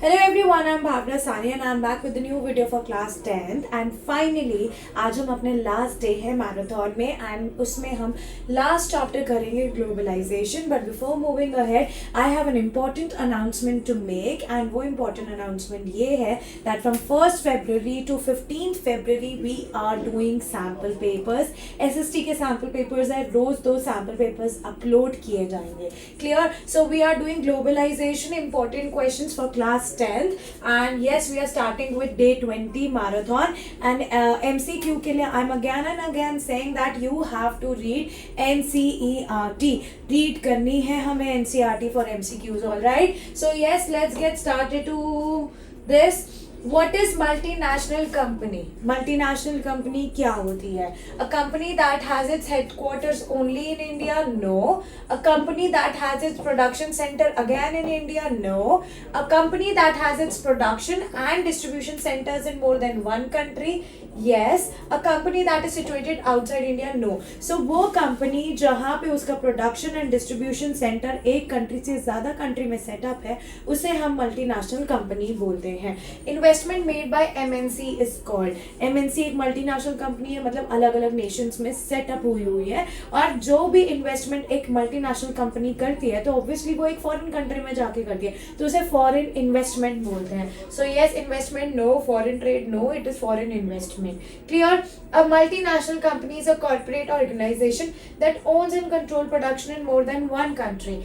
Hello everyone, I'm Bhavna Sani and I'm back with a new video for class 10th and finally आज हम अपने last day है marathon में and उसमें हम last chapter करेंगे globalization. But before moving ahead, I have an important announcement to make and वो important announcement ये है that from 1st February to 15th February we are doing sample papers. SST के sample papers है, रोज 2 sample papers upload किए जाएंगे. Clear? So we are doing globalization important questions for class 10th and yes we are starting with day 20 marathon and MCQ के लिए I'm again and again saying that you have to read NCERT. Read करनी है हमें NCERT for MCQs. All right, so yes, let's get started to this. What is multinational company? Multinational company क्या होती है? A company that has its headquarters only in India? No. A company that has its production center again in India? No. A company that has its production and distribution centers in more than one country? Yes. A company that is situated outside India? No. So वो company जहाँ पे उसका production and distribution center एक country से ज़्यादा country में setup है उसे हम multinational company बोलते हैं. Investment made bye MNC is called. MNC एक मल्टीनेशनल कंपनी है, मतलब अलग अलग नेशंस में सेटअप हुई है और जो भी इन्वेस्टमेंट एक मल्टीनेशनल कंपनी करती है तो ऑब्वियसली वो एक फॉरेन कंट्री में जाके करती है तो उसे फॉरेन इन्वेस्टमेंट बोलते हैं. So yes, investment no, foreign trade no, it is foreign investment. Clear? A multinational company is a corporate organisation that owns and control production in more than one country.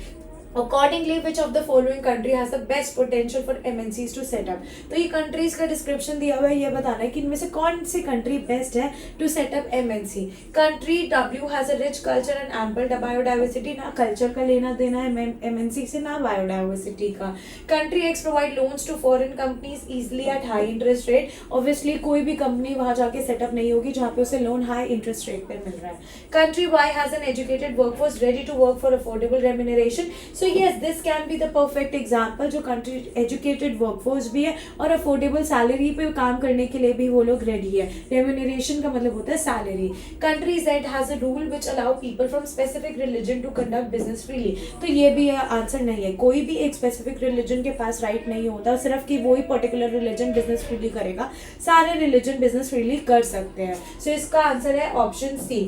Accordingly, which of the following country has the best potential for MNCs to set up? तो ये countries का description दिया हुआ है, ये बताना है कि इनमें से कौन सी country best है to set up MNC. Country W has a rich culture and ample biodiversity. ना culture का लेना देना है MNC से, ना biodiversity का. Country X provide loans to foreign companies easily at high interest rate. Obviously कोई भी company वहाँ जाके set up नहीं होगी जहाँ पे उसे loan high interest rate पे मिल रहा है. Country Y has an educated workforce ready to work for affordable remuneration. So yes, this can be the perfect example. जो country educated workforce भी है और affordable salary पे काम करने के लिए भी वो लोग ready है. Remuneration का मतलब होता है salary. Country Z has a rule which allow people from specific religion to conduct business freely. तो ये भी आंसर नहीं है. कोई भी एक specific religion के पास right नहीं होता सिर्फ कि वही particular religion business freely करेगा. सारे religion business freely कर सकते हैं. So इसका आंसर है option C.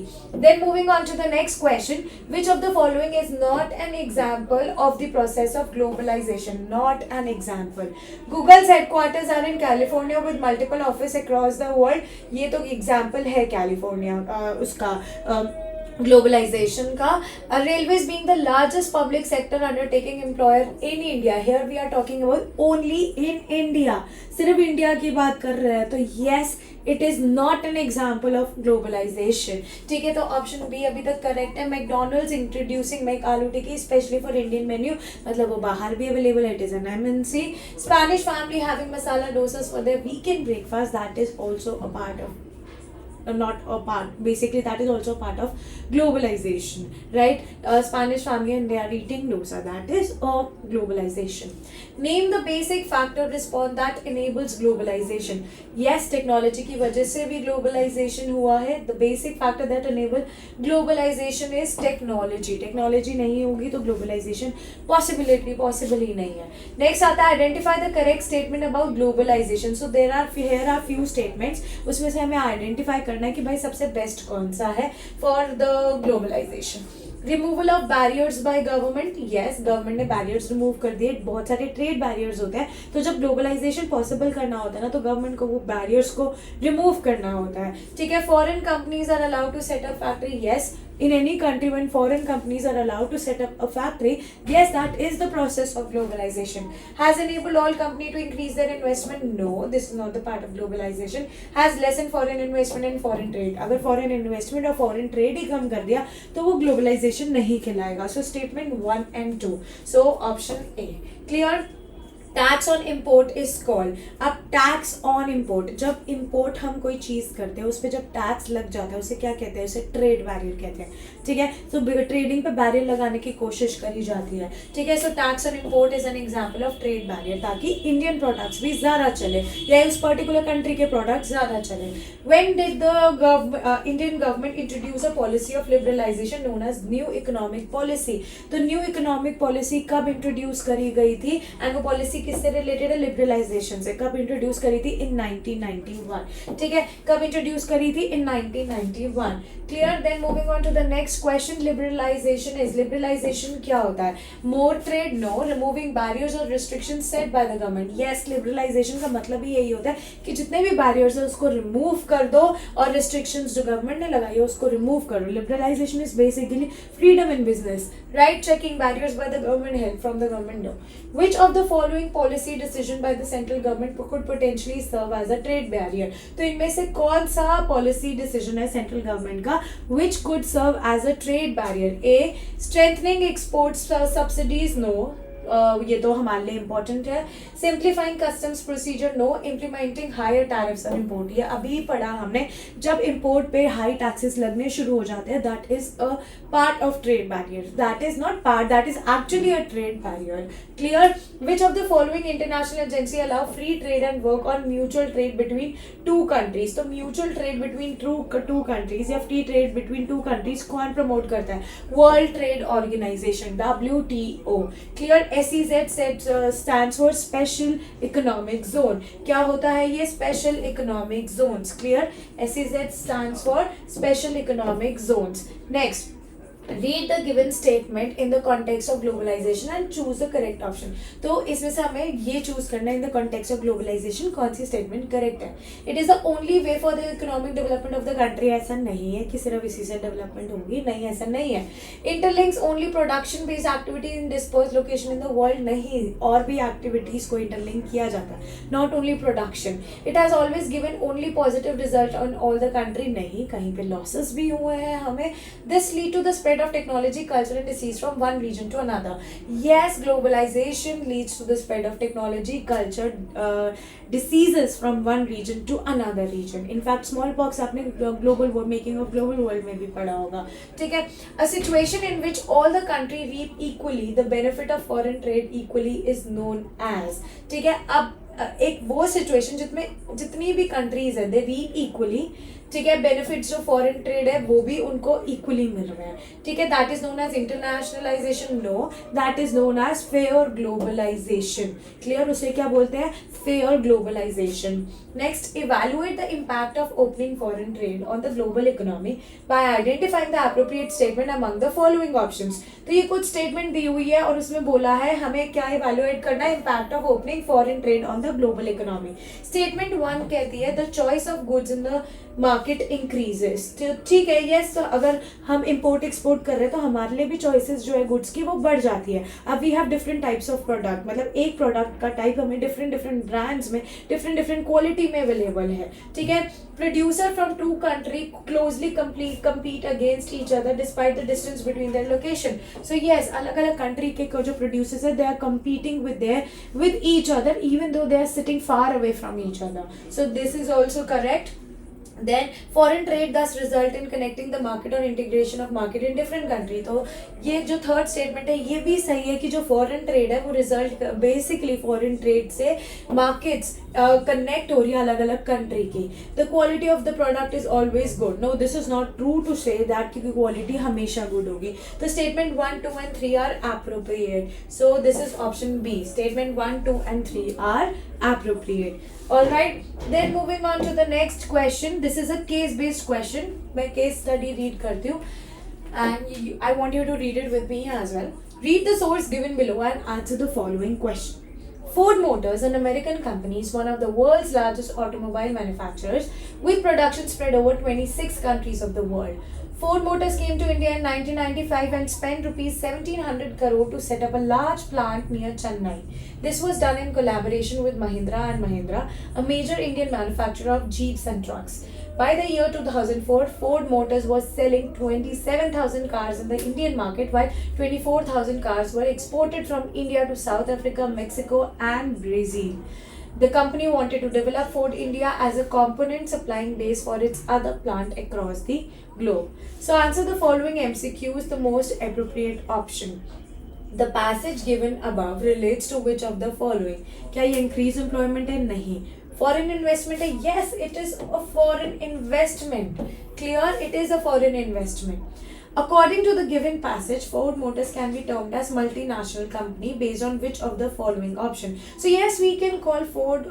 Then moving on to the next question, which of the following is not an example of the process of globalization? Not an example. Google's headquarters are in California with multiple offices across the world. ये तो example है California उसका globalization का. Railways being the largest public sector undertaking employer in India. Here we are talking about only in India. सिर्फ India की बात कर रहे हैं तो yes, it is not an example of globalization. ठीक है, तो ऑप्शन बी अभी तक करेक्ट है. मैकडोनल्ड्स इंट्रोड्यूसिंग मैक आलू टिक्की स्पेशली फॉर इंडियन मेन्यू, मतलब वो बाहर भी अवेलेबल है. It is an MNC. Spanish family having masala dosas for their weekend breakfast, that is also a part of not a part, basically that is also a part of globalization, right? Spanish family and they are eating dosa, that is a globalization. Name the basic factor response that enables globalization. Yes, technology की वजह से भी globalization हुआ है. The basic factor that enable globalization is technology. Technology नहीं होगी तो globalization possible ही नहीं है. Next आता है identify the correct statement about globalization. So here are few statements, उसमें से हमें identify करना है कि भाई सबसे बेस्ट कौन सा है for the globalisation. Removal of barriers by government. Yes, government ने बैरियर्स रिमूव कर दिए. बहुत सारे ट्रेड बैरियर्स होते हैं तो जब ग्लोबलाइजेशन पॉसिबल करना होता है ना तो गवर्नमेंट को वो बैरियर्स को रिमूव करना होता है. ठीक है. Foreign companies are allowed to set up factory. Yes, in any country when foreign companies are allowed to set up a factory, yes, that is the process of globalization. Has enabled all company to increase their investment? No, this is not the part of globalization. Has lessened foreign investment and foreign trade. अगर foreign investment और foreign trade ही कम कर दिया तो वो globalization नहीं कहलाएगा. So statement 1 and 2. So option A. Clear? Tax on import is called. अब tax on import, जब इम्पोर्ट हम कोई चीज़ करते हैं उस पर जब टैक्स लग जाता है उसे क्या कहते हैं? उसे ट्रेड बैरियर कहते हैं. ठीक है। सो ट्रेडिंग पे बैरियर लगाने की कोशिश करी जाती है, ठीक है। सो टैक्स और import is an example of trade barrier, ताकि इंडियन प्रोडक्ट्स भी ज़्यादा चले या उस पर्टिकुलर कंट्री के प्रोडक्ट्स ज़्यादा चले। When did the Indian government introduce a policy of liberalisation known as new economic policy? तो न्यू इकोनॉमिक पॉलिसी कब इंट्रोड्यूस करी गई थी, एंड वो पॉलिसी किससे रिलेटेड है? लिबरलाइजेशन से। कब इंट्रोड्यूस करी थी? इन 1991, ठीक है। कब इंट्रोड्यूस करी थी? In 1991। Clear? Then moving on to the next question, liberalisation क्या होता है? More trade? No. Removing barriers और restriction set by the government? Yes. Liberalisation का मतलब ही यही होता है कि जितने भी बैरियर्स है उसको रिमूव कर दो और रिस्ट्रिक्शंस जो गवर्नमेंट ने लगाई है उसको रिमूव करो। Liberalisation is basically freedom in business, right? Checking barriers by the government, help from the government. No. Which of the following policy decision by the central government could potentially serve as a trade barrier? तो इनमें से कौन सा policy decision है central government का which could serve as a trade barrier? A. Strengthening exports subsidies? No. ये तो हमारे लिए इम्पोर्टेंट है। Simplifying customs procedure? No. Implementing higher tariffs on import? ये अभी पढ़ा हमने, जब इम्पोर्ट पे हाई टैक्सेस लगने शुरू हो जाते हैं, that is a part of trade barrier. That is not part, that is actually a trade barrier. Clear? Which of the following international agency allow free trade and work on mutual trade between two countries? तो mutual trade between two countries या free trade between two countries कौन promote करता है? World trade organisation, WTO। Clear? SEZ stands for Special Economic Zone. क्या होता है ये Special Economic Zones? Clear? SEZ stands for Special Economic Zones. Next, read the given statement in the context of globalization and choose the correct option. तो इसमें से हमें ये choose करना है in the context of globalization कौन सी statement correct है। It is the only way for the economic development of the country? ऐसा नहीं है कि सिर्फ इसी से डेवलपमेंट होगी, नहीं, ऐसा नहीं है। Interlinks only production based activity in dispersed location in the world? नहीं, और भी एक्टिविटीज को इंटरलिंक किया जाता है, not only production. It has always given only positive result on all the country? नहीं, कहीं पे losses भी हुए हैं हमें। This lead to the spread of technology, culture and disease from one region to another? Yes, globalization leads to the spread of technology, culture, diseases from one region to another region. In fact, smallpox आपने global making of global world में भी पढ़ा होगा, ठीक है। A situation in which all the country reap equally the benefit of foreign trade equally is known as? ठीक है। अब एक वो सिचुएशन जिसमें जितनी भी कंट्रीज है दे रीप इक्वली, ठीक है, बेनिफिट्स जो फॉरेन ट्रेड है वो भी उनको इक्वली मिल रहे हैं, ठीक है। That is known as internationalisation? No, that is known as fair globalisation. Clear? उसे क्या बोलते हैं? Fair globalisation. Next, evaluate the impact of opening foreign trade on the global economy by identifying the appropriate statement among the following options. तो ये कुछ statement दी हुई है और उसमें बोला है हमें क्या इवैल्यूएट करना है? Impact of opening foreign trade on the global economy. Statement 1 कहती है the choice of goods in the market increases. ठीक है, यस, अगर हम इम्पोर्ट एक्सपोर्ट कर रहे हैं तो हमारे लिए भी चॉइसेस जो है गुड्स की वो बढ़ जाती है। अब we have different types of product, मतलब एक प्रोडक्ट का टाइप हमें डिफरेंट ब्रांड्स में डिफरेंट क्वालिटी में अवेलेबल है, ठीक है। Producer from two country closely compete against each other despite the distance between their location. So yes, अलग अलग कंट्री के जो प्रोड्यूसर्स है they are competing with each other even though they are sitting far away from each other. So this is also correct. Then foreign trade thus result in connecting the market or integration of market in different country. तो ये जो third statement है ये भी सही है कि जो फॉरेन ट्रेड है वो रिजल्ट बेसिकली फॉरेन ट्रेड से मार्केट्स कनेक्ट हो रही है अलग अलग कंट्री की। The quality of the product is always good? No, this is not true to say that की क्वालिटी हमेशा गुड होगी। तो statement 1, 2 and 3 are appropriate, so this is option B. Statement 1, 2 and 3 are appropriate. All right, then moving on to the next question. This is a case based question. मैं case study read करती हूँ and I want you to read it with me as well. Read the source given below and answer the following question. Ford Motors, an American company, is one of the world's largest automobile manufacturers with production spread over 26 countries of the world. Ford Motors came to India in 1995 and spent rupees 1700 crore to set up a large plant near Chennai. This was done in collaboration with Mahindra and Mahindra, a major Indian manufacturer of jeeps and trucks. By the year 2004, Ford Motors was selling 27,000 cars in the Indian market, while 24,000 cars were exported from India to South Africa, Mexico and Brazil. The company wanted to develop Ford India as a component supplying base for its other plant across the globe. So answer the following MCQs, the most appropriate option. The passage given above relates to which of the following? क्या ये increase employment है? नहीं. Foreign investment है? Yes, it is a foreign investment. Clear? It is a foreign investment. According to the given passage, Ford Motors can be termed as multinational company based on which of the following option? So yes, we can call Ford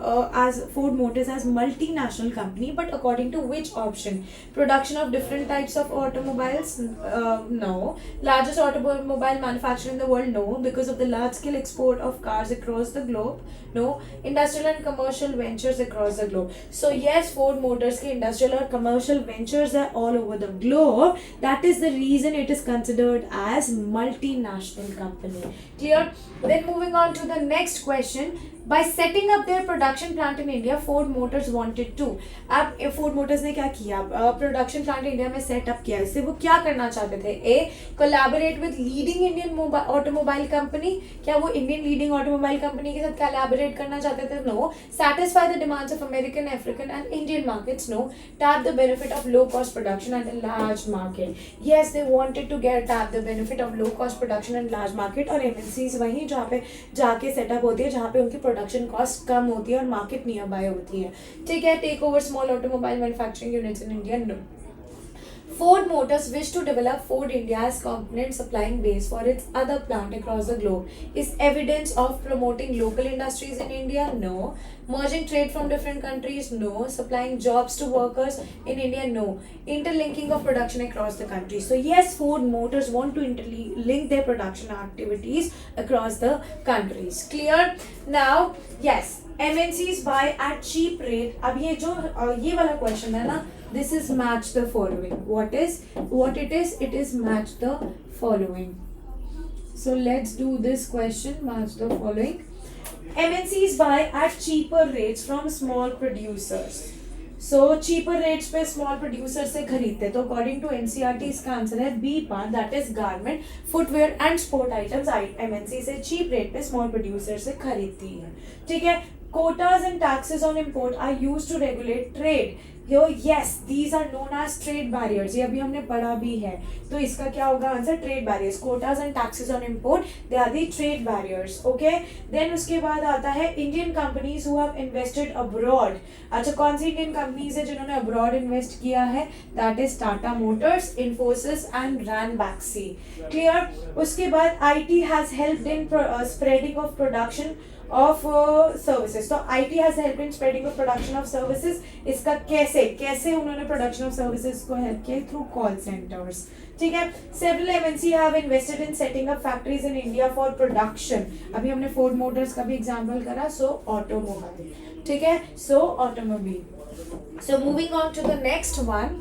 Motors as multinational company, but according to which option? Production of different types of automobiles? No. Largest automobile manufacturer in the world? No, because of the large scale export of cars across the globe. No. Industrial and commercial ventures across the globe. So yes, Ford Motors के industrial और commercial ventures are all over the globe. That is the reason it is considered as multinational company. Clear? Then moving on to the next question. By setting up their production plant in India, Ford Motors wanted to. अब Ford Motors ने क्या किया? Production plant India में set up किया. इससे वो क्या करना चाहते थे? A, collaborate with leading Indian automobile company. क्या वो इंडियन लीडिंग ऑटोमोबाइल कंपनी के साथ कोलैबोरेट करना चाहते थे? No. Satisfy the demands of American, African and Indian markets? No. Tap the benefit of low cost production and a large market? Yes, they wanted to get tap the benefit of low cost production and large market. और MNCs वहीं जहाँ पे जाके setup होती है जहाँ पे उनकी प्रोडक्शन कॉस्ट कम होती है और मार्केट नियर बाय होती है. ठीक है. Take over small automobile manufacturing units in India? No. Ford Motors wished to develop Ford India as component supplying base for its other plant across the globe. Is evidence of promoting local industries in India? No. Merging trade from different countries? No. Supplying jobs to workers in India? No. Interlinking of production across the country. So yes, Ford Motors want to interlink their production activities across the countries. Clear? Now, yes, MNCs buy at cheap rate. अब ये वाला question है ना, this is match the following. What it is? It is match the following. So let's do this question, match the following. MNCs buy at cheaper rates from small producers. So cheaper rates पे small producers से खरीदते. तो according to NCERT इसका answer है B part, that is garment, footwear and sport items. MNC से cheap rate पे small producers से खरीदती है. ठीक है. Quotas and taxes on import are used to regulate trade. Yes, these are known as trade barriers. ये अभी हमने पढ़ा भी है. तो इसका क्या होगा answer? Trade barriers. Quotas and taxes on import, they are the trade barriers. Okay. Then उसके बाद आता है Indian companies who have invested abroad. अच्छा, कौन सी इंडियन कंपनीज है जिन्होंने अब्रॉड इन्वेस्ट किया है? That is Tata Motors, Infosys and Ranbaxy. Clear? उसके बाद IT has helped in spreading of production of services. So IT has helped in spreading of production of services. इसका कैसे उन्होंने production of services को help किया? Through call centers. ठीक है. Several MNC have invested in setting up factories in India for production. अभी हमने Ford Motors का भी example करा. So automobile. ठीक है. So automobile. So moving on to the next one.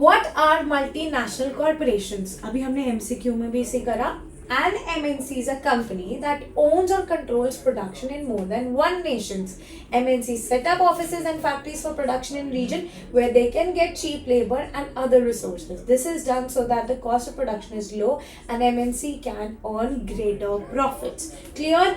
What are multinational corporations? अभी हमने MCQ में भी इसे करा. An MNC is a company that owns or controls production in more than one nations. MNCs set up offices and factories for production in region where they can get cheap labor and other resources. This is done so that the cost of production is low and MNC can earn greater profits. Clear?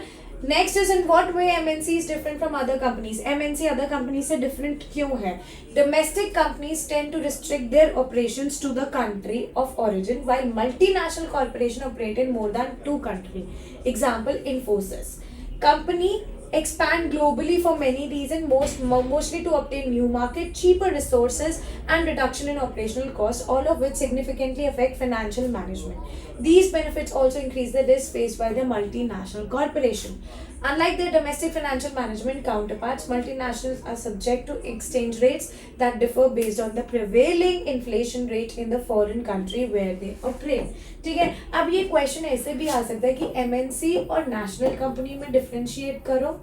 Next is in what way MNC is different from other companies. MNC other companies से different क्यों है? Domestic companies tend to restrict their operations to the country of origin while multinational corporations operate in more than 2 countries. Example, Infosys. Company expand globally for many reasons, mostly to obtain new market, cheaper resources and reduction in operational costs, all of which significantly affect financial management. These benefits also increase the risk faced by the multinational corporation. Unlike their domestic financial management counterparts, multinationals are subject to exchange rates that differ based on the prevailing inflation rate in the foreign country where they operate. ठीक है. अब ये question ऐसे भी आ सकता है कि MNC और नेशनल कंपनी में डिफ्रेंशिएट करो.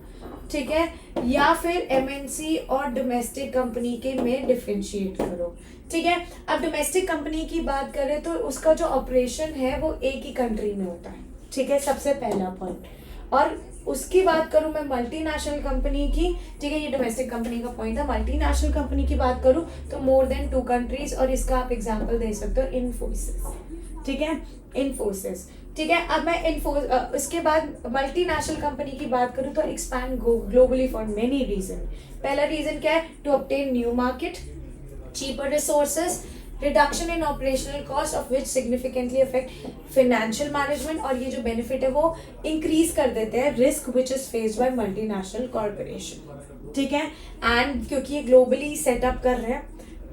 ठीक है. या फिर MNC और डोमेस्टिक कंपनी के में डिफ्रेंशिएट करो. ठीक है. अब डोमेस्टिक कंपनी की बात करें तो उसका जो ऑपरेशन है वो एक ही कंट्री में होता है. ठीक है. सबसे पहला पॉइंट. और उसकी बात करूं मैं मल्टीनेशनल कंपनी की. ठीक है. ये डोमेस्टिक कंपनी का पॉइंट है. मल्टीनेशनल कंपनी की बात करूं तो मोर देन 2 कंट्रीज. और इसका आप एग्जांपल दे सकते हो इन्फोसिस. ठीक है. इन्फोसिस. ठीक है। अब मैं उसके बाद मल्टीनेशनल कंपनी की बात करूँ तो expand globally for many reason. पहला रीजन क्या है? To obtain new market, cheaper resources, reduction in operational cost of which significantly affect financial management, और ये जो बेनिफिट है वो इंक्रीज कर देते हैं risk which is faced by multinational corporation. ठीक है। एंड क्योंकि ये ग्लोबली सेटअप कर रहे हैं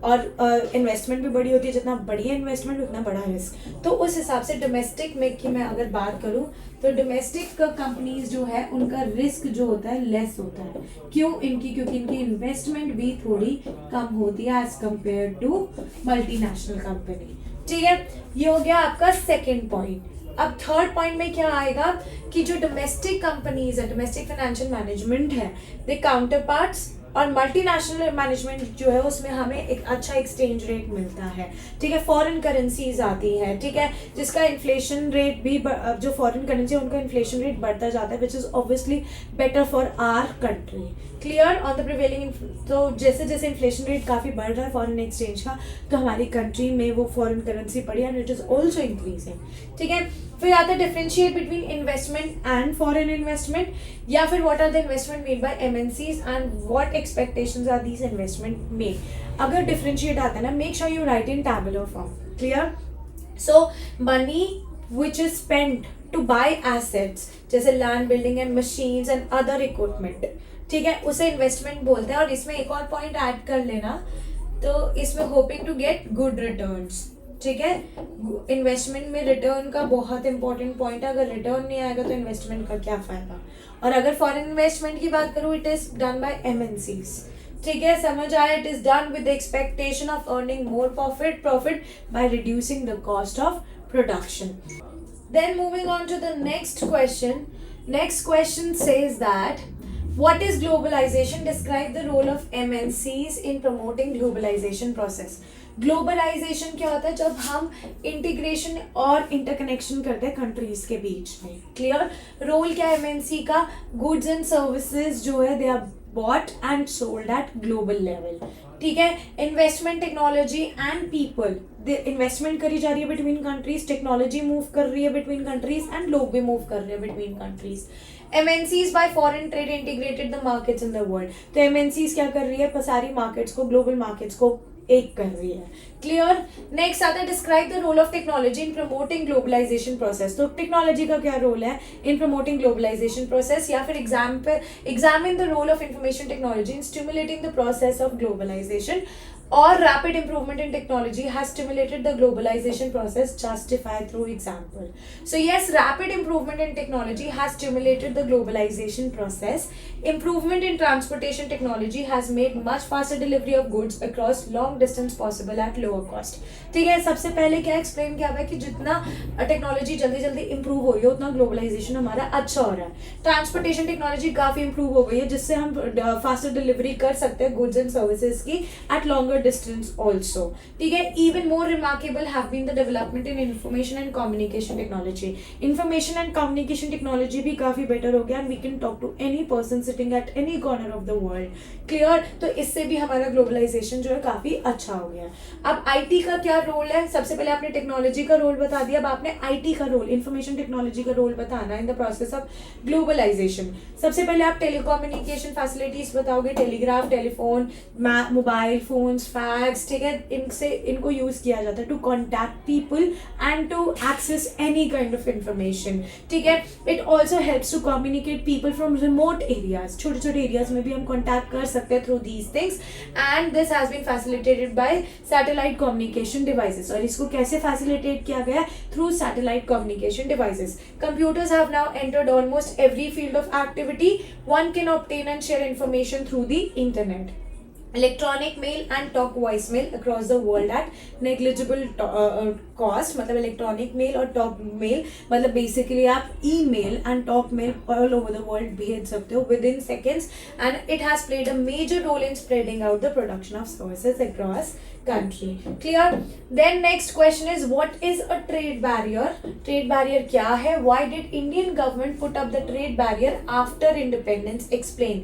और इन्वेस्टमेंट भी बड़ी होती है, जितना बढ़िया इन्वेस्टमेंट उतना बड़ा रिस्क। तो उस हिसाब से डोमेस्टिक में की मैं अगर बात करूं तो डोमेस्टिक कंपनीज जो है उनका रिस्क जो होता है लेस होता है। क्यों? क्योंकि इनकी इन्वेस्टमेंट भी थोड़ी कम होती है as compare to multinational company. ठीक है, ये हो गया आपका सेकेंड पॉइंट। अब थर्ड पॉइंट में क्या आएगा कि जो डोमेस्टिक कंपनीज है, डोमेस्टिक फाइनेंशियल मैनेजमेंट है, दे काउंटर पार्ट्स, और मल्टीनेशनल मैनेजमेंट जो है उसमें हमें एक अच्छा एक्सचेंज रेट मिलता है। ठीक है, फॉरेन करेंसीज आती है। ठीक है, जिसका इन्फ्लेशन रेट भी जो फॉरेन करेंसी है उनका इन्फ्लेशन रेट बढ़ता जाता है, which is obviously better for our country. Clear on the prevailing. तो जैसे जैसे इन्फ्लेशन रेट काफ़ी बढ़ रहा है फॉरेन एक्सचेंज का, तो हमारी कंट्री में वो फॉरेन करेंसी पड़ी and it is also increasing. ठीक है, फिर आता है differentiate between investment and foreign investment, या फिर what are the investment made by MNCs and what expectations are these investment made. अगर डिफरेंशिएट आता है ना, make sure you write in tabular form. Clear? So money which is spent to buy assets जैसे land, building and machines and other equipment, ठीक है, उसे investment बोलते हैं। और इसमें एक और पॉइंट ऐड कर लेना, तो इसमें hoping to get good returns. ठीक है, इन्वेस्टमेंट में रिटर्न का बहुत इंपॉर्टेंट पॉइंट है। अगर रिटर्न नहीं आएगा तो इन्वेस्टमेंट का क्या फायदा। और अगर फॉरेन इन्वेस्टमेंट की बात करूँ, it is done by MNCs. ठीक है, समझ आया? It is done with the expectation of earning more profit by reducing the cost of production. Then moving on to the next question. Next question says that what is globalization? Describe the role of MNCs in promoting globalization process. Globalization क्या होता है? जब हम integration और interconnection करते हैं countries के बीच में। क्लियर? रोल क्या है एमएनसी का? गुड्स एंड सर्विसेज जो है they are bought and sold at global level. ठीक है, investment, technology and people, investment करी जा रही है बिटवीन कंट्रीज, टेक्नोलॉजी मूव कर रही है बिटवीन कंट्रीज एंड लोग भी मूव कर रहे हैं between countries. MNCs by foreign trade integrated the markets in the world. तो MNCs क्या कर रही है? सारी मार्केट्स को, ग्लोबल मार्केट्स को एक कर रही है। क्लियर? नेक्स्ट आता है describe the role of technology in promoting globalization process. तो टेक्नोलॉजी का क्या रोल है इन प्रमोटिंग ग्लोबलाइजेशन प्रोसेस, या फिर examine the role of information technology in stimulating the process of globalization, or rapid improvement in technology has stimulated the globalization process. Justify through example. So yes, rapid improvement in technology has stimulated the globalization process. Improvement in transportation technology has made much faster delivery of goods across long distance possible at lower cost. ठीक है, सबसे पहले क्या explain किया हुआ है कि जितना टेक्नोलॉजी जल्दी जल्दी इंप्रूव हो रही है उतना ग्लोबलाइजेशन हमारा अच्छा हो रहा है। ट्रांसपोर्टेशन टेक्नोलॉजी काफी इंप्रूव हो गई है, जिससे हम फास्टर डिलीवरी कर सकते हैं गुड्स एंड सर्विसेज की एट लॉन्गर distance also. ठीक है, even more remarkable have been the development in information and communication technology. Information and communication technology भी काफी better हो गया and we can talk to any person sitting at any corner of the world. Clear? तो इससे भी हमारा globalisation जो है काफी अच्छा हो गया। अब आईटी का क्या रोल है? सबसे पहले आपने टेक्नोलॉजी का रोल बता दिया, अब आपने आईटी का रोल, इंफॉर्मेशन टेक्नोलॉजी का रोल बताना in the process of globalization. सबसे पहले आप टेलीकम्युनिकेशन फैसिलिटीज बताओगे, telegraph, telephone, mobile phones, fax, ठीक है, इनको यूज किया जाता है to contact people and to access any kind of information. ठीक है, it also helps to communicate people from remote areas, छोटे छोटे एरियाज में भी हम कॉन्टैक्ट कर सकते हैं through these things, and this has been facilitated by satellite communication devices. और इसको कैसे फैसिलिटेट किया गया? Through satellite communication devices. Computers have now entered almost every field of activity. One can obtain and share information through the internet. Electronic mail and talk voicemail across the world at negligible cost. मतलब electronic mail और talk mail मतलब basically आप email and talk mail all over the world भेज सकते हो within seconds, and it has played a major role in spreading out the production of services across country. Clear? Then next question is what is a trade barrier? Trade barrier क्या है? Why did Indian government put up the trade barrier after independence? Explain.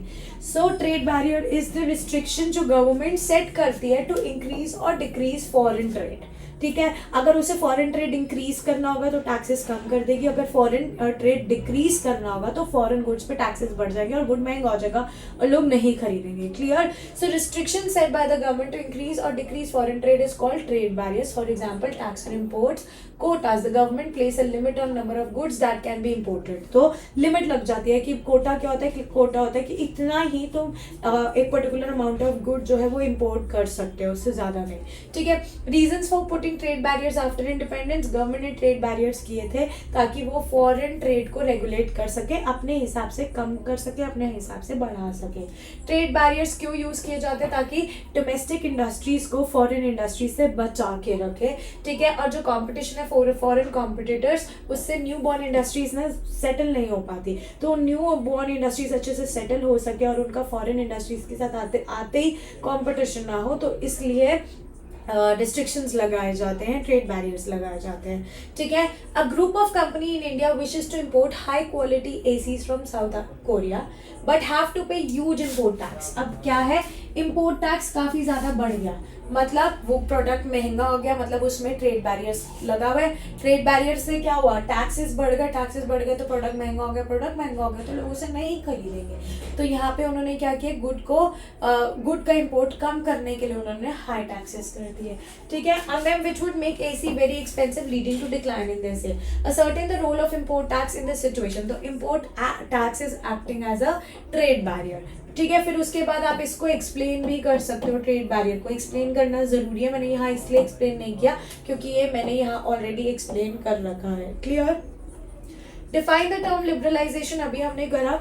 So trade barrier is the restriction जो government set करती है to increase or decrease foreign trade. ठीक है। अगर उसे foreign trade increase करना होगा तो टैक्सेस कम कर देगी, अगर फॉरेन ट्रेड डिक्रीज करना होगा तो फॉरेन गुड्स पे टैक्सेस बढ़ जाएंगे और गुड महंगा हो जाएगा और लोग नहीं खरीदेंगे। Clear. So restriction set by the government to increase और decrease foreign trade is called trade barriers. For example tax on imports, quotas, the government place a limit on number of goods that can be imported. तो limit लग जाती है कि कोटा क्या होता है, कि कोटा होता है कि इतना ही तुम एक पर्टिकुलर अमाउंट ऑफ गुड जो है वो इंपोर्ट कर सकते हो, उससे ज्यादा नहीं। ठीक है। Reasons for putting trade barriers after independence, government ने ट्रेड बैरियर्स किए थे ताकि वो फॉरेन ट्रेड को रेगुलेट कर सके, अपने हिसाब से कम कर सके, अपने हिसाब से बढ़ा सके। ट्रेड बैरियर्स क्यों यूज किए जाते हैं, ताकि डोमेस्टिक इंडस्ट्रीज को फॉरेन इंडस्ट्रीज से बचा के रखे। ठीक है। और जो कॉम्पिटिशन है फॉरेन कॉम्पिटिटर्स, उससे न्यू बॉर्न इंडस्ट्रीज ना सेटल नहीं हो पाती, तो न्यू बॉर्न इंडस्ट्रीज अच्छे से सेटल हो सके और उनका फॉरेन इंडस्ट्रीज के साथ आते ही कॉम्पिटिशन ना हो, तो इसलिए रिस्ट्रिक्शंस लगाए जाते हैं, ट्रेड बैरियर्स लगाए जाते हैं। ठीक है। A group of company in India wishes to import high quality ACs from South Korea but have to pay huge import tax. अब क्या है, इंपोर्ट टैक्स काफी ज्यादा बढ़ गया, मतलब वो प्रोडक्ट महंगा हो गया, मतलब उसमें ट्रेड बैरियर्स लगा हुआ है। ट्रेड बैरियर से क्या हुआ, टैक्सेस बढ़ गए तो प्रोडक्ट महंगा हो गया, तो लोग उसे नहीं खरीदेंगे। तो यहाँ पे उन्होंने क्या किया, गुड का इंपोर्ट कम करने के लिए उन्होंने हाई टैक्सेस कर दिए। ठीक है। and them which would make AC very expensive leading to decline in their sale. Ascertain the role of import tax in this situation. तो import tax is acting as a trade barrier. ठीक है। फिर उसके बाद आप इसको explain भी कर सकते हो, ट्रेड बैरियर को एक्सप्लेन करना जरूरी है। मैंने यहाँ इसलिए एक्सप्लेन नहीं किया क्योंकि ये मैंने यहाँ ऑलरेडी एक्सप्लेन कर रखा है। Clear. Define the term liberalization अभी हमने करा।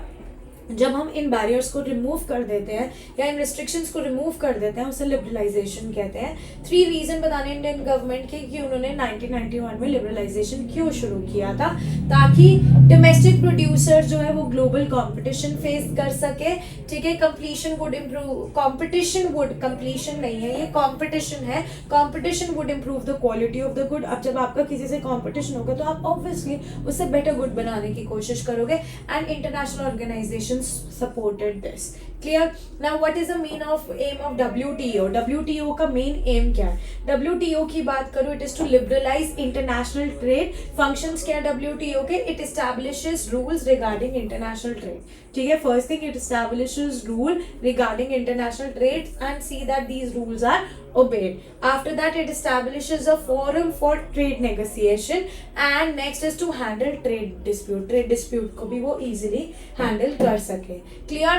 जब हम इन बैरियर्स को रिमूव कर देते हैं या इन रिस्ट्रिक्शंस को रिमूव कर देते हैं, उसे लिबरलाइजेशन कहते हैं। 3 रीजन बताने इंडियन गवर्नमेंट के कि उन्होंने 1991 में लिबरलाइजेशन क्यों शुरू किया था, ताकि डोमेस्टिक प्रोड्यूसर जो है वो ग्लोबल कंपटीशन फेस कर सके। ठीक है। कंपटीशन वुड कंप्लीशन नहीं है, ये कंपटीशन है। Competition would improve the quality of the good. अब जब आपका किसी से कंपटीशन होगा तो आप ऑब्वियसली उससे बेटर गुड बनाने की कोशिश करोगे, and international organization supported this. Clear. Now what is the aim of WTO? WTO का main aim क्या है? WTO की बात करूँ, it is to liberalize international trade. Functions क्या है WTO के? It establishes rules regarding international trade. ठीक है। First thing, it establishes rule regarding international trade and see that these rules are obeyed. After that, it establishes a forum for trade negotiation, and next is to handle trade dispute. Trade dispute को भी वो easily handle कर सके। Clear?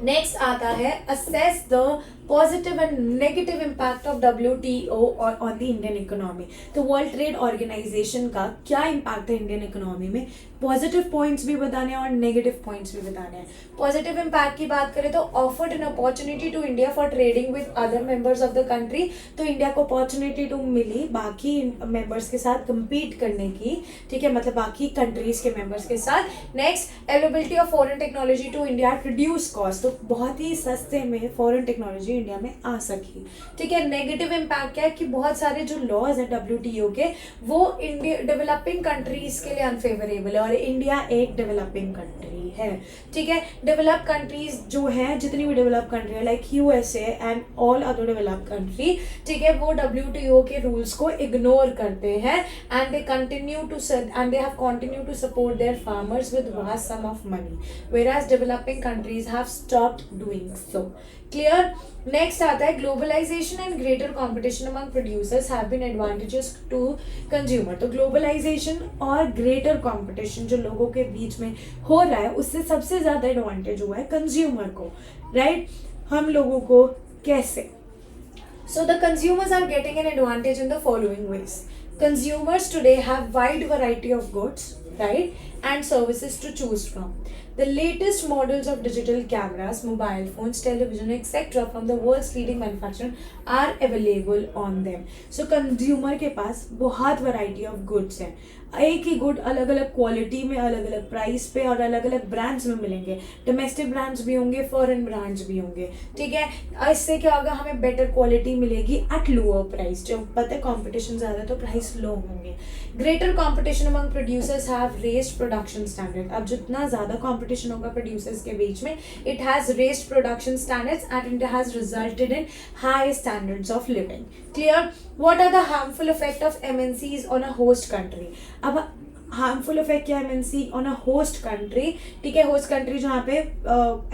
Next आता है assess the positive and negative impact of WTO on the Indian economy. तो world trade organisation का क्या इम्पैक्ट है इंडियन इकोनॉमी में, पॉजिटिव पॉइंट्स भी बताने हैं और नेगेटिव पॉइंट्स भी बताने हैं। पॉजिटिव इम्पैक्ट की बात करें तो offered an opportunity to India for trading with other members of the country. तो इंडिया को अपॉर्चुनिटी टू मिली बाकी मेंबर्स के साथ कम्पीट करने की। ठीक है। मतलब बाकी कंट्रीज के मेंबर्स के साथ। Next, availability of foreign technology to India at reduce cost. तो बहुत ही सस्ते में फॉरेन टेक्नोलॉजी इंडिया में आ सकी। ठीक है। नेगेटिव इम्पैक्ट क्या है कि बहुत सारे जो लॉज है WTO के, वो इंडिया डेवलपिंग कंट्रीज के लिए अनफेवरेबल है, और इंडिया एक डेवलपिंग कंट्री है। ठीक है। डेवलप कंट्रीज जो है, जितनी भी डेवलप कंट्री है like USA and all other develop country, ठीक है, वो WTO के रूल्स को इग्नोर करते हैं, and they have continue to support their farmers with vast sum of money, whereas developing countries have stopped doing so. Clear? Next आता है globalization and greater competition among producers have been advantages to consumer. तो globalization और greater competition जो लोगों के बीच में हो रहा है, उससे सबसे ज्यादा एडवांटेज हुआ है कंज्यूमर को, राइट? हम लोगों को कैसे? So the consumers are getting an advantage in the following ways. Consumers today have wide variety of goods, right, and services to choose from. The latest models of digital cameras, mobile phones, television, etc. from the world's leading manufacturers are available on them. So consumer के पास बहुत variety of goods है। एक ही good अलग अलग quality में, अलग अलग price पे और अलग अलग ब्रांड्स में मिलेंगे। डोमेस्टिक ब्रांड्स भी होंगे, फॉरेन ब्रांड्स भी होंगे, ठीक है। इससे क्या होगा, हमें बेटर क्वालिटी मिलेगी एट लोअर प्राइस। जो पता है कंपटीशन ज़्यादा तो प्राइस लो होंगे। Greater competition among producers have raised production standard. अब जितना ज़्यादा कंपटीशन होगा प्रोड्यूसर्स के बीच में, it has raised production standards and it has resulted in high standards of living. Clear? What are the harmful effect of MNCs on a host country? अब harmful effect क्या है MNC on a host country, ठीक है। Host country जहाँ पे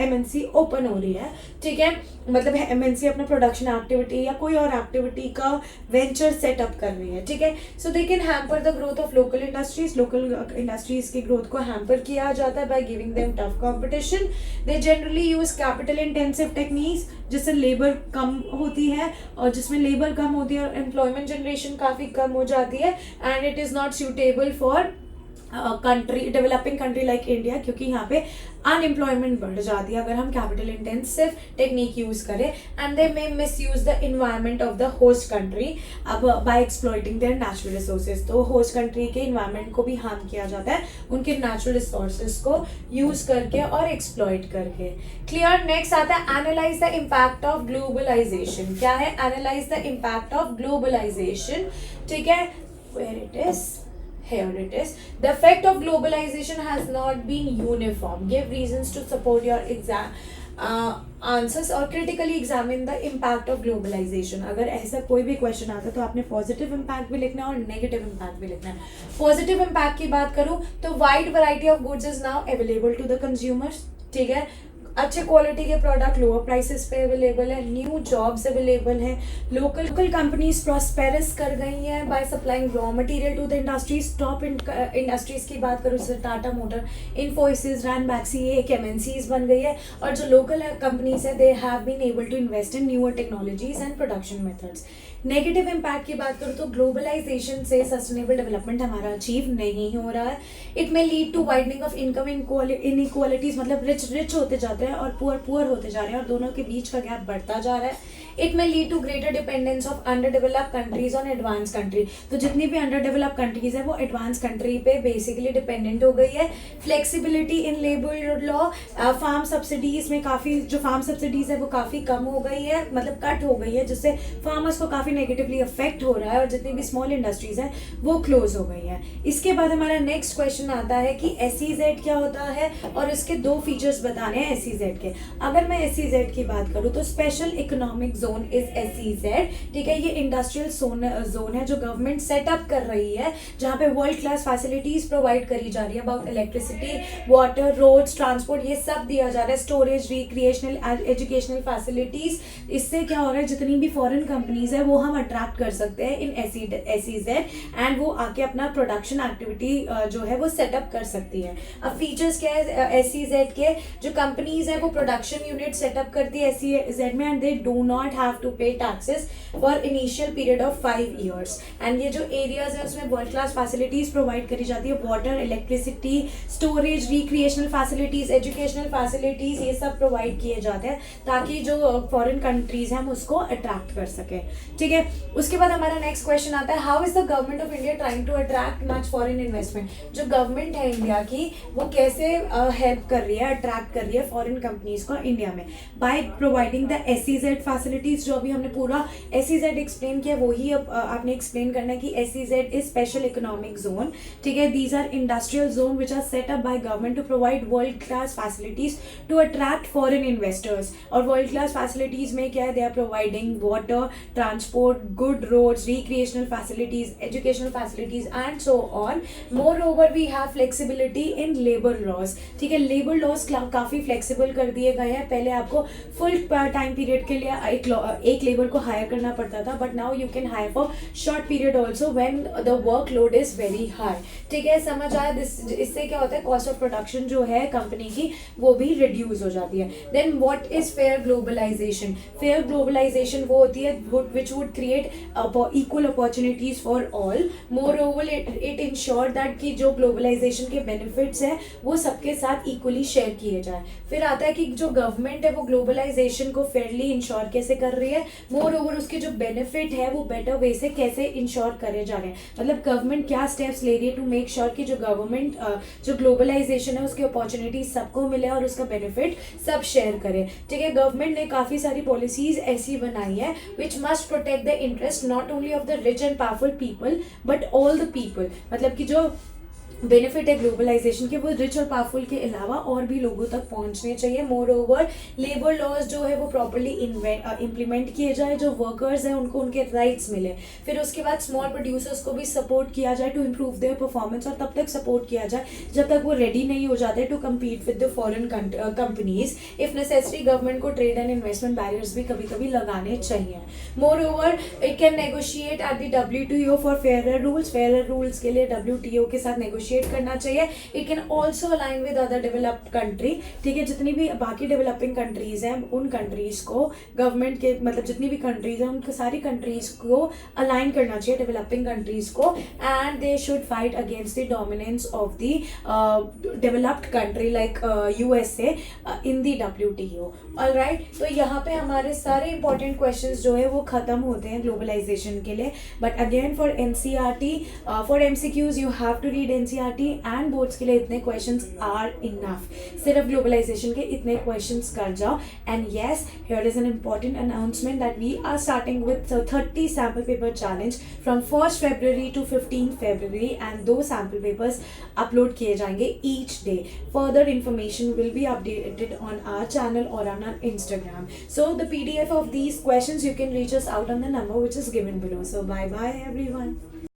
MNC open हो रही है, ठीक है, मतलब MNC अपना प्रोडक्शन एक्टिविटी या कोई और एक्टिविटी का वेंचर सेटअप कर रही है, ठीक है। So they can hamper the growth of local industries. Local industries की ग्रोथ को हैम्पर किया जाता है by giving them tough competition. They generally use capital intensive techniques, जिससे लेबर कम होती है, और जिसमें लेबर कम होती है और एम्प्लॉयमेंट जनरेशन काफ़ी कम हो जाती है, and it is not suitable for country, developing country like India, क्योंकि यहाँ पे अनएम्प्लॉयमेंट बढ़ जाती है अगर हम कैपिटल इंटेंसिव टेक्निक यूज करें। And they may misuse the environment of the host country अब by exploiting their natural resources. तो होस्ट कंट्री के इन्वायरमेंट को भी हार्म किया जाता है उनके नेचुरल रिसोर्सेज को यूज करके और एक्सप्लॉइट करके। क्लियर? नेक्स्ट आता है analyze the impact of globalization. क्या है? Analyze the impact of globalization, ठीक है। Where it is, here it is. The effect of globalization has not been uniform. Give reasons to support your answers और critically examine the impact of globalization. अगर ऐसा कोई भी question आता है तो आपने पॉजिटिव इम्पैक्ट भी लिखना है और नेगेटिव इम्पैक्ट भी लिखना है। पॉजिटिव इम्पैक्ट की बात करूँ तो wide variety of goods is now available to the consumers, ठीक है। अच्छे क्वालिटी के प्रोडक्ट लोअर प्राइसेस पे अवेलेबल है, न्यू जॉब्स अवेलेबल हैं, लोकल कंपनीज प्रॉस्पेरस कर गई हैं by supplying raw material to the industries. Top industries की बात करूँ जैसे टाटा मोटर, इन्फोसिस, रैनबैक्सी, ये एक MNCs बन गई है। और जो लोकल कंपनीज है they have been able to invest in newer technologies and production methods. Negative impact की बात करूँ तो ग्लोबलाइजेशन से सस्टेनेबल डेवलपमेंट हमारा अचीव नहीं हो रहा है। It may lead to widening of income inequalities, मतलब रिच होते जाते हैं और पुअर होते जा रहे हैं और दोनों के बीच का गैप बढ़ता जा रहा है। It may lead to greater dependence of underdeveloped countries on advance country. तो जितनी भी अंडर डेवलप्ड कंट्रीज है वो एडवांस कंट्री पे बेसिकली डिपेंडेंट हो गई है। Flexibility in labour law, farm subsidies में काफ़ी जो फार्म सब्सिडीज है वो काफ़ी कम हो गई है, मतलब कट हो गई है, जिससे फार्मर्स को काफ़ी नेगेटिवली अफेक्ट हो रहा है और जितनी भी स्मॉल इंडस्ट्रीज है वो क्लोज हो गई है। इसके बाद हमारा नेक्स्ट क्वेश्चन आता है कि SEZ क्या होता है और इसके दो फीचर्स बताने हैं SEZ के। अगर मैं SEZ की बात करूँ तो special economic zone is SEZ, ठीक है। ये इंडस्ट्रियल जोन है जो गवर्नमेंट सेटअप कर रही है, जहाँ पे वर्ल्ड क्लास फैसिलिटीज प्रोवाइड करी जा रही है। About electricity, water, roads, transport, ये सब दिया जा रहा है। Storage, recreational, educational facilities. इससे क्या हो रहा है, जितनी भी फॉरेन कंपनीज है वो हम अट्रैक्ट कर सकते हैं इन SEZ एंड वो आके अपना प्रोडक्शन एक्टिविटी जो है वो सेटअप कर सकती है। अब फीचर्स क्या है SEZ के, जो कंपनीज है वो प्रोडक्शन यूनिट सेटअप करती है SEZ में and they do not have to pay taxes for initial period of 5 years। And ये जो एरियाज है उसमें वर्ल्ड क्लास फैसिलिटीज प्रोवाइड करी जाती है। Water, electricity, storage, recreational facilities, educational facilities, ये सब प्रोवाइड किए जाते हैं ताकि जो फॉरेन कंट्रीज हैं हम उसको अट्रैक्ट कर सकें, ठीक है। उसके बाद हमारा नेक्स्ट क्वेश्चन आता है, how is the government of India trying to attract much foreign investment. जो गवर्नमेंट है इंडिया की वो कैसे हेल्प कर रही है, अट्रैक्ट कर रही है फॉरेन कंपनीज को इंडिया में, by providing the SEZ facilities. जो अभी हमने पूरा SEZ एक्सप्लेन किया वही अब आपने एक्सप्लेन करना है कि SEZ is special economic zone, ठीक है। These are industrial zone which are set up by government to provide world class facilities to attract foreign investors. और वर्ल्ड क्लास फैसिलिटीज में क्या है, they are providing water, transport, good roads, recreational facilities, educational facilities and so on. Moreover we have flexibility in labour laws, ठीक है। Labour laws काफ़ी flexible कर दिए गए हैं। पहले आपको फुल टाइम पीरियड के लिए एक लेबर को हायर करना पड़ता था, but now you can hire for short period also when the work load is very high, ठीक है। समझ आया? इससे क्या होता है, कॉस्ट ऑफ प्रोडक्शन जो है कंपनी की वो भी रिड्यूस हो जाती है। Then what is fair globalization? Fair globalization वो होती है which would create equal opportunities for all. Moreover it ensure that कि जो ग्लोबलाइजेशन के बेनिफिट्स है वो सबके साथ इक्वली शेयर किए जाए। फिर आता है कि जो गवर्नमेंट है वो ग्लोबलाइजेशन को फेयरली इंश्योर कैसे कर रही है, मोर ओवर उसके जो बेनिफिट है वो बेटर वे से कैसे इंश्योर करे जा रहे हैं, मतलब गवर्नमेंट क्या स्टेप्स ले रही है टू मेक श्योर कि जो गवर्नमेंट जो ग्लोबलाइजेशन है उसकी अपॉर्चुनिटी सबको मिले और उसका बेनिफिट सब शेयर करे। ठीक है, गवर्नमेंट ने काफ़ी सारी पॉलिसीज ऐसी बनाई है which must protect the interest not only of the rich and powerful people but all the people, मतलब कि जो बेनिफिट है ग्लोबलाइजेशन के वो रिच और पावरफुल के अलावा और भी लोगों तक पहुंचने चाहिए। मोर ओवर लेबर लॉज जो है वो प्रॉपरली इम्प्लीमेंट किए जाए, जो वर्कर्स हैं उनको उनके राइट्स मिले। फिर उसके बाद स्मॉल प्रोड्यूसर्स को भी सपोर्ट किया जाए टू इम्प्रूव देयर परफॉर्मेंस, और तब तक सपोर्ट किया जाए जब तक वो रेडी नहीं हो जाते to compete with the foreign companies. If necessary government को ट्रेड एंड इन्वेस्टमेंट बैरियर्स भी कभी कभी लगाने चाहिए। Moreover it can negotiate at the WTO for fairer rules, fairer rules के लिए WTO के साथ नेगोशिएट करना चाहिए। It can also align with other developed country, ठीक है, जितनी भी बाकी डेवलपिंग कंट्रीज हैं उन कंट्रीज को गवर्नमेंट के, मतलब जितनी भी कंट्रीज हैं उनको सारी कंट्रीज को अलाइन करना चाहिए, डेवलपिंग कंट्रीज को, and they should fight against the dominance of the developed country like USA in the WTO। Alright, तो यहाँ पे हमारे सारे इंपॉर्टेंट क्वेश्चंस जो है वो खत्म होते हैं ग्लोबलाइजेशन के लिए। But again for NCERT for MCQs you have to read NCERT and boards के लिए इतने क्वेश्चंस आर इनफ, सिर्फ ग्लोबलाइजेशन के इतने क्वेश्चंस कर जाओ। And yes, here is an important announcement that we are starting with 30 sample paper challenge from 1st February to 15th February, and 2 sample papers upload किए जाएंगे each day. Further information will be updated on our channel और on our Instagram. So the PDF of these questions you can reach us out on the number which is given below. So bye bye everyone.